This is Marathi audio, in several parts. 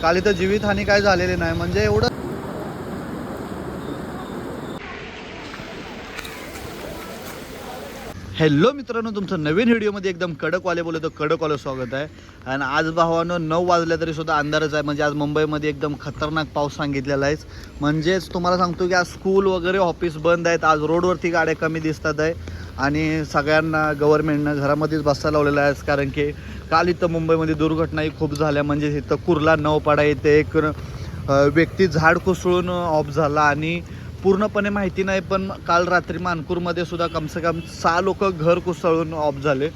काल इथं जीवितहानी काय झालेली नाही, म्हणजे एवढं. हॅलो मित्रांनो, तुमचं नवीन व्हिडिओमध्ये एकदम कडकवाले बोलतो कडकवालं स्वागत आहे. आणि आज भावानो 9 वाजले तरी सुद्धा अंधारच आहे. म्हणजे आज मुंबईमध्ये एकदम खतरनाक पाऊस सांगितलेला आहे. म्हणजेच तुम्हाला सांगतो की आज स्कूल वगैरे ऑफिस बंद आहेत. आज रोडवरती गाड्या कमी दिसतात आहे आणि सगळ्यांना गव्हर्नमेंटनं घरामध्येच बसायला लावलेलं आहे. कारण की काल इथं मुंबईमध्ये दुर्घटनाही खूप झाल्या. म्हणजे इथं कुर्ला नवपाडा येथे एक व्यक्ती झाड कोसळून ऑफ झाला आणि पूर्णपणे माहिती नाही, पण काल रात्री मानपूरमध्ये सुद्धा कमसे कम 6 लोक घर कोसळून ऑफ झाले.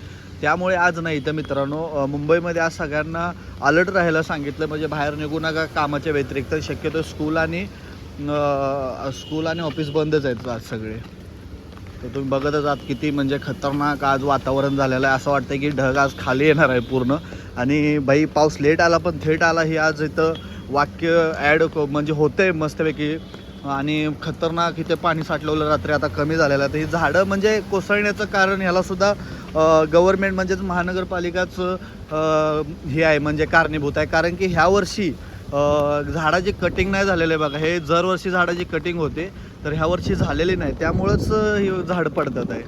त्यामुळे आज नाही तर मित्रांनो, मुंबईमध्ये आज सगळ्यांना अलर्ट राहायला सांगितलं. म्हणजे बाहेर निघू नका कामाच्या व्यतिरिक्त. शक्यतो स्कूल आणि ऑफिस बंदच आहेत आज सगळे. तर तुम्ही बघतच आहात किती म्हणजे खतरनाक आज वातावरण झालेलं आहे. असं वाटतं की ढग आज खाली येणार आहे पूर्ण. आणि बाई पाऊस लेट आला पण थेट आला, ही आज इथं वाक्य ॲड म्हणजे होतंय मस्तपैकी. आणि खतरनाक इथे पाणी साठवलं रात्री, आता कमी झालेलं आहे. तर ही झाडं म्हणजे कोसळण्याचं कारण ह्यालासुद्धा गव्हर्नमेंट म्हणजेच महानगरपालिकाच हे आहे, म्हणजे कारणीभूत आहे. कारण की ह्या वर्षी झाडाची कटिंग नाही झालेलं आहे बघा. हे दरवर्षी झाडाची कटिंग होते, तर ह्या वर्षी झालेली नाही, त्यामुळंच हे झाड पडतात आहे.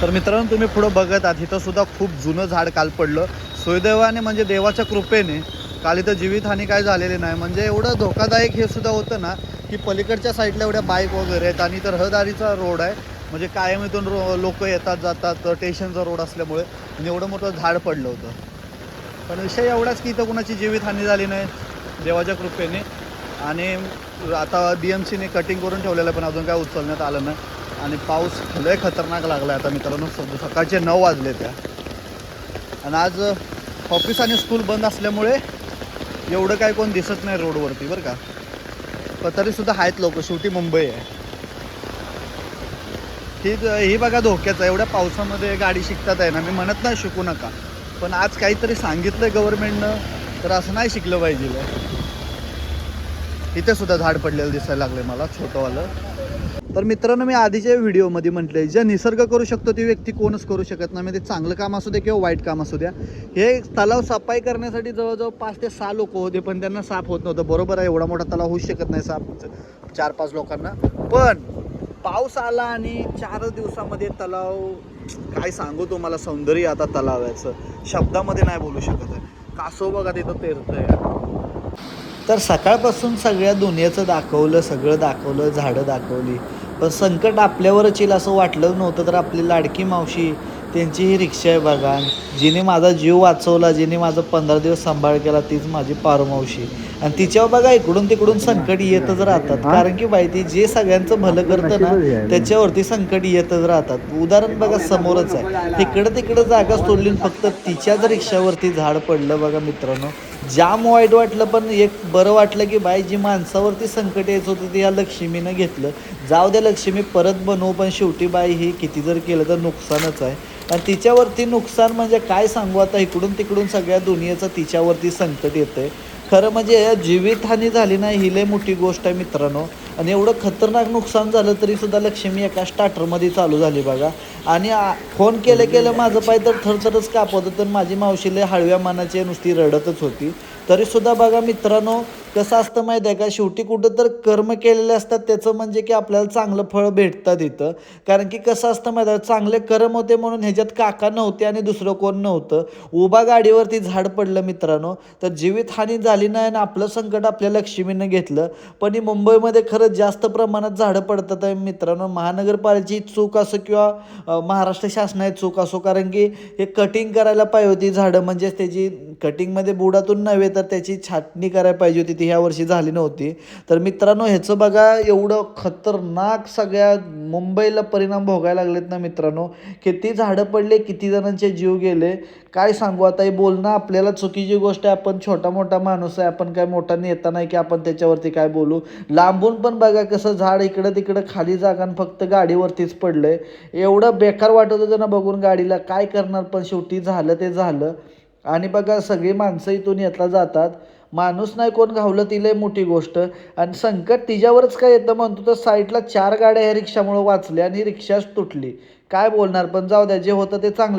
तर मित्रांनो, तुम्ही पुढं बघत आहात इथं सुद्धा खूप जुनं झाड काल पडलं. सुदैवाने म्हणजे देवाच्या कृपेने काल इथं जीवितहानी काय झालेली नाही. म्हणजे एवढं धोकादायक हे सुद्धा होतं ना की पलीकडच्या साईडला एवढ्या बाईक वगैरे आहेत आणि इथं रहदारीचा रोड आहे. म्हणजे कायम इथून लोक येतात जातात, स्टेशनचा रोड असल्यामुळे. म्हणजे एवढं मोठं झाड पडलं होतं. पण विषय एवढाच की इथं कुणाची जीवितहानी झाली नाही देवाच्या कृपेने. आणि आता BMCने कटिंग करून ठेवलेलं, पण अजून काय उचलण्यात आलं नाही. आणि पाऊस लय खतरनाक लागला आहे आता मित्रांनो. सकाळचे 9 वाजले त्या. आणि आज ऑफिस आणि स्कूल बंद असल्यामुळे एवढं काय कोण दिसत नाही रोडवरती बरं का. पण तरीसुद्धा आहेत लोक, शेवटी मुंबई आहे. ही बघा धोक्याचं आहे. एवढ्या पावसामध्ये गाडी शिकतात आहे ना. मी म्हणत नाही शिकू नका, पण आज काहीतरी सांगितलं आहे गव्हर्नमेंटनं, तर असं नाही शिकलं पाहिजे. इथे सुद्धा झाड पडलेलं दिसायला लागले मला, छोटंवालं. तर मित्रांनो, मी आधीच्या व्हिडिओमध्ये म्हटलंय, जे निसर्ग करू शकतो ती व्यक्ती कोणच करू शकत नाही. म्हणजे ते चांगलं काम असू द्या किंवा वाईट काम असू द्या. हे तलाव सफाई करण्यासाठी जवळजवळ 5 ते 6 लोक होते, पण त्यांना साफ होत नव्हतं. बरोबर आहे, एवढा मोठा तलाव होऊच शकत नाही साफ 4-5 लोकांना. पण पाऊस आला आणि 4 दिवसामध्ये तलाव, काय सांगू तुम्हाला, सौंदर्य आता तलावाचं शब्दामध्ये नाही बोलू शकत आहे. कासव बघा तिथं पेरतंय. तर सकाळपासून सगळ्या दुनियेचं दाखवलं, सगळं दाखवलं, झाडं दाखवली, पण संकट आपल्यावरच येईल असं वाटलं नव्हतं. तर आपली लाडकी मावशी, त्यांची ही रिक्षा आहे बघा. जिने माझा जीव वाचवला, जिने माझं 15 दिवस सांभाळ केला, तीच माझी पारू मावशी. आणि तिच्यावर बघा इकडून तिकडून संकट येतच राहतात. कारण की बाई ती जे सगळ्यांचं भलं करतं ना, त्याच्यावरती संकट येतच राहतात. उदाहरण बघा समोरच आहे. इकडं तिकडं जागा सोडली, फक्त तिच्याच रिक्षावरती झाड पडलं बघा मित्रांनो. जाम वाईट वाटलं, पण एक बरं वाटलं की बाई जी माणसावरती संकट यायचं होतं ते या लक्ष्मीनं घेतलं. जाऊ द्या लक्ष्मी परत बनवू, पण शेवटी बाई ही किती जर केलं तर नुकसानच आहे. आणि तिच्यावरती नुकसान म्हणजे काय सांगू आता, इकडून तिकडून सगळ्या दुनियेचं तिच्यावरती संकट येतं आहे. खरं म्हणजे जीवितहानी झाली नाही ही लय मोठी गोष्ट आहे मित्रांनो. आणि एवढं खतरनाक नुकसान झालं तरीसुद्धा लक्ष्मी एका स्टार्टरमध्ये चालू झाली बघा. आणि फोन केलं माझं पाय तर थरथरच कापत होतं. तर माझी मावशी लय हळव्या मानाची नुसती रडतच होती. तरीसुद्धा बघा मित्रांनो, कसं असतं माहीत आहे का, शेवटी कुठं तर कर्म केलेले असतात त्याचं म्हणजे की आपल्याला चांगलं फळ भेटतात इथं. कारण की कसं असतं माहीत आहे, चांगले कर्म होते म्हणून ह्याच्यात काका नव्हते आणि दुसरं कोण नव्हतं. उभा गाडीवरती झाड पडलं मित्रांनो, तर जीवितहानी झाली नाही आणि आपलं संकट आपल्या लक्ष्मीनं घेतलं. पण ही मुंबईमध्ये खरंच जास्त प्रमाणात झाडं पडतात आहे मित्रांनो. महानगरपालिकेची चूक असो किंवा महाराष्ट्र शासनाची चूक असो, कारण की हे कटिंग करायला पाहिजे होती झाडं. म्हणजेच त्याची कटिंगमध्ये बुडातून नव्हे तर त्याची छाटणी करायला पाहिजे होती, ती ह्या वर्षी झाली नव्हती. तर मित्रांनो, ह्याचं बघा एवढं खतरनाक सगळ्या मुंबईला परिणाम भोगायला लागलेत ना मित्रांनो. किती झाडं पडले, किती जणांचे जीव गेले, काय सांगू आता. हे बोलणं आपल्याला चुकीची गोष्ट आहे. आपण छोटा मोठा माणूस आहे, आपण काय मोठा नेता नाही की आपण त्याच्यावरती काय बोलू. लांबून पण बघा कसं झाड इकडं तिकडं खाली जागा फक्त गाडीवरतीच पडलंय. एवढं बेकार वाटत होतं ना बघून गाडीला. काय करणार, पण शेवटी झालं ते झालं. आणि बघा सगळी माणसं इथून येतला जातात, माणूस नाही कोण घावलं ती लय मोठी गोष्ट. आणि संकट तिच्यावरच काय येतं म्हणतो, तर साईडला 4 गाड्या ह्या रिक्षामुळे वाचल्या आणि रिक्षाच तुटली. काय बोलणार, पण जाऊ द्या, जे होतं ते चांगलं.